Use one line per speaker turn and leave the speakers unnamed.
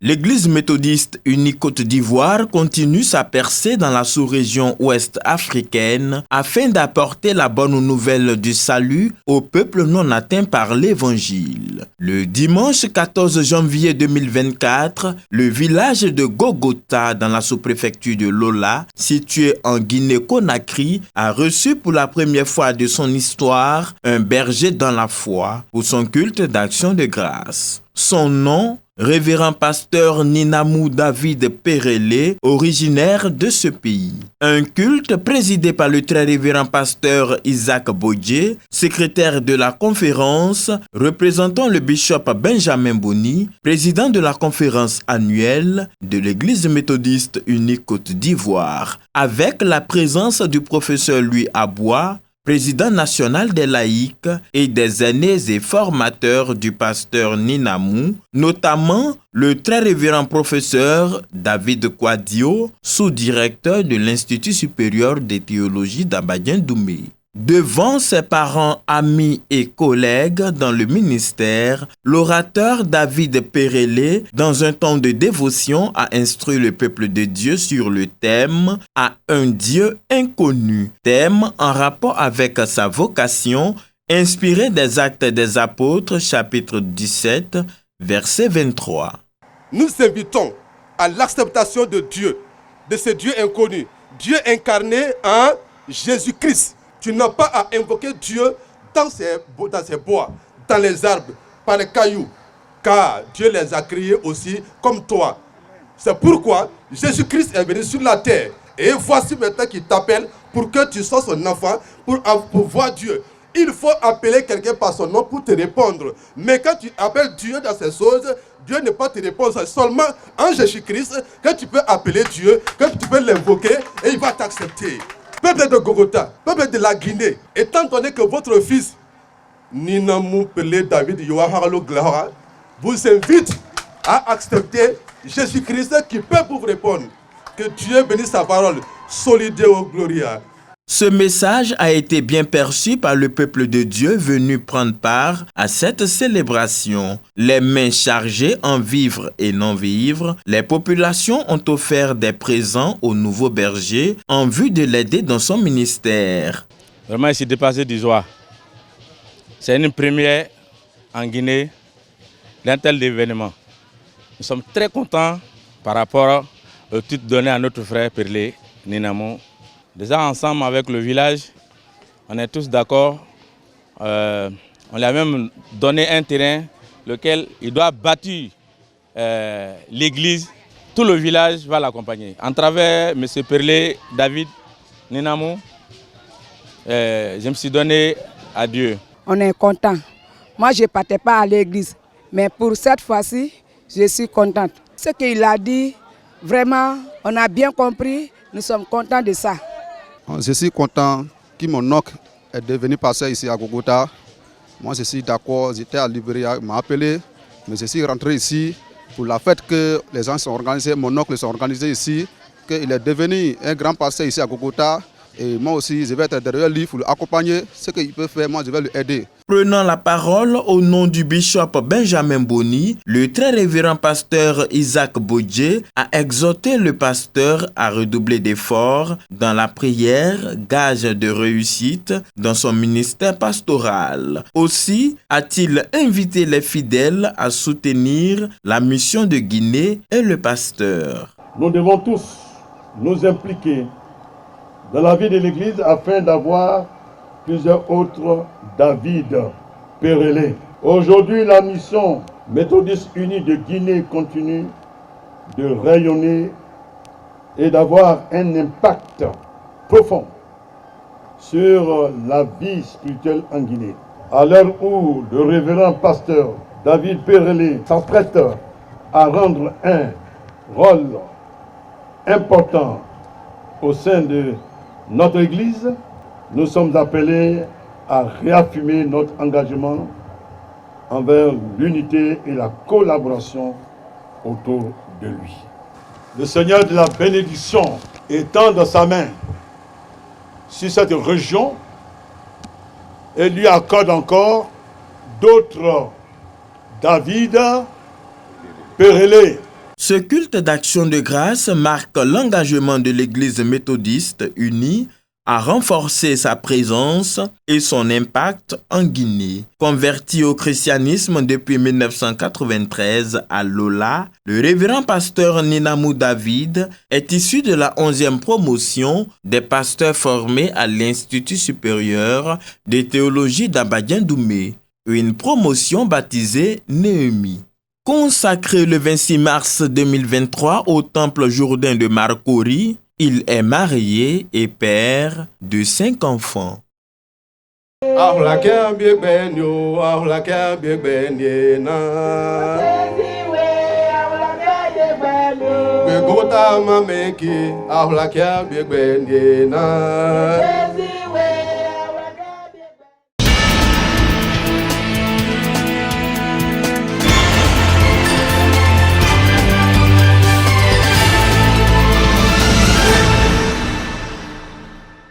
L'Église méthodiste unie Côte d'Ivoire continue sa percée dans la sous-région ouest africaine afin d'apporter la bonne nouvelle du salut au peuple non atteint par l'Évangile. Le dimanche 14 janvier 2024, le village de Gogota dans la sous-préfecture de Lola, situé en Guinée-Conakry, a reçu pour la première fois de son histoire un berger dans la foi pour son culte d'action de grâce. Son nom, Révérend pasteur Ninamou David Perele, originaire de ce pays. Un culte présidé par le très révérend pasteur Isaac Bodje, secrétaire de la conférence, représentant le bishop Benjamin Boni, président de la conférence annuelle de l'Église méthodiste unie Côte d'Ivoire, avec la présence du professeur Louis Abois, président national des laïcs et des aînés et formateurs du pasteur Ninamou, notamment le très révérend professeur David Kwadio, sous-directeur de l'Institut supérieur de théologie d'Abadien-Doumé. Devant ses parents, amis et collègues dans le ministère, l'orateur David Perele, dans un temps de dévotion, a instruit le peuple de Dieu sur le thème « À un Dieu inconnu », thème en rapport avec sa vocation, inspiré des Actes des Apôtres, chapitre 17, verset 23.
Nous invitons à l'acceptation de Dieu, de ce Dieu inconnu, Dieu incarné en Jésus-Christ. Tu n'as pas à invoquer Dieu dans ses bois, dans les arbres, par les cailloux, car Dieu les a créés aussi comme toi. C'est pourquoi Jésus-Christ est venu sur la terre. Et voici maintenant qu'il t'appelle pour que tu sois son enfant, pour voir Dieu. Il faut appeler quelqu'un par son nom pour te répondre. Mais quand tu appelles Dieu dans ces choses, Dieu ne peut pas te répondre. C'est seulement en Jésus-Christ que tu peux appeler Dieu, que tu peux l'invoquer et il va t'accepter. Peuple de Gogota, peuple de la Guinée, étant donné que votre fils, Ninamou Perele David Yoahalo Glahara, vous invite à accepter Jésus-Christ qui peut vous répondre. Que Dieu bénisse sa parole. Solideo Gloria.
Ce message a été bien perçu par le peuple de Dieu venu prendre part à cette célébration. Les mains chargées en vivres et non-vivres, les populations ont offert des présents au nouveau berger en vue de l'aider dans son ministère.
Vraiment, il s'est dépassé du joie. C'est une première en Guinée d'un tel événement. Nous sommes très contents par rapport au titre donné à notre frère Perele Ninamou. Déjà ensemble avec le village, on est tous d'accord. On lui a même donné un terrain lequel il doit bâtir l'église. Tout le village va l'accompagner. En travers M. Perele David Ninamou, je me suis donné à Dieu.
On est content. Moi, je ne partais pas à l'église. Mais pour cette fois-ci, je suis contente. Ce qu'il a dit, vraiment, on a bien compris. Nous sommes contents de ça.
Je suis content que mon oncle est devenu pasteur ici à Gogota. Moi, je suis d'accord, j'étais à Libéria, il m'a appelé, mais je suis rentré ici pour la fête que les gens sont organisés, mon oncle sont organisés ici, qu'il est devenu un grand pasteur ici à Gogota. Et moi aussi, je vais être derrière lui pour l'accompagner. Ce qu'il peut faire, moi, je vais lui aider.
Prenant la parole au nom du bishop Benjamin Boni, le très révérend pasteur Isaac Bodje a exhorté le pasteur à redoubler d'efforts dans la prière, gage de réussite dans son ministère pastoral. Aussi a-t-il invité les fidèles à soutenir la mission de Guinée et le pasteur.
Nous devons tous nous impliquer dans la vie de l'Église afin d'avoir plusieurs autres David Perele. Aujourd'hui, la mission méthodiste unie de Guinée continue de rayonner et d'avoir un impact profond sur la vie spirituelle en Guinée. À l'heure où le révérend pasteur David Perele s'apprête à rendre un rôle important au sein de notre Église, nous sommes appelés à réaffirmer notre engagement envers l'unité et la collaboration autour de lui. Le Seigneur de la bénédiction étend sa main sur cette région et lui accorde encore d'autres David Perele.
Ce culte d'action de grâce marque l'engagement de l'Église méthodiste unie à renforcer sa présence et son impact en Guinée. Converti au christianisme depuis 1993 à Lola, le révérend pasteur Ninamou David est issu de la 11e promotion des pasteurs formés à l'Institut supérieur de théologie d'Abadien-Doumé, une promotion baptisée Néhémie. Consacré le 26 mars 2023 au temple jourdain de Marcory, il est marié et père de 5 enfants.
Mameki,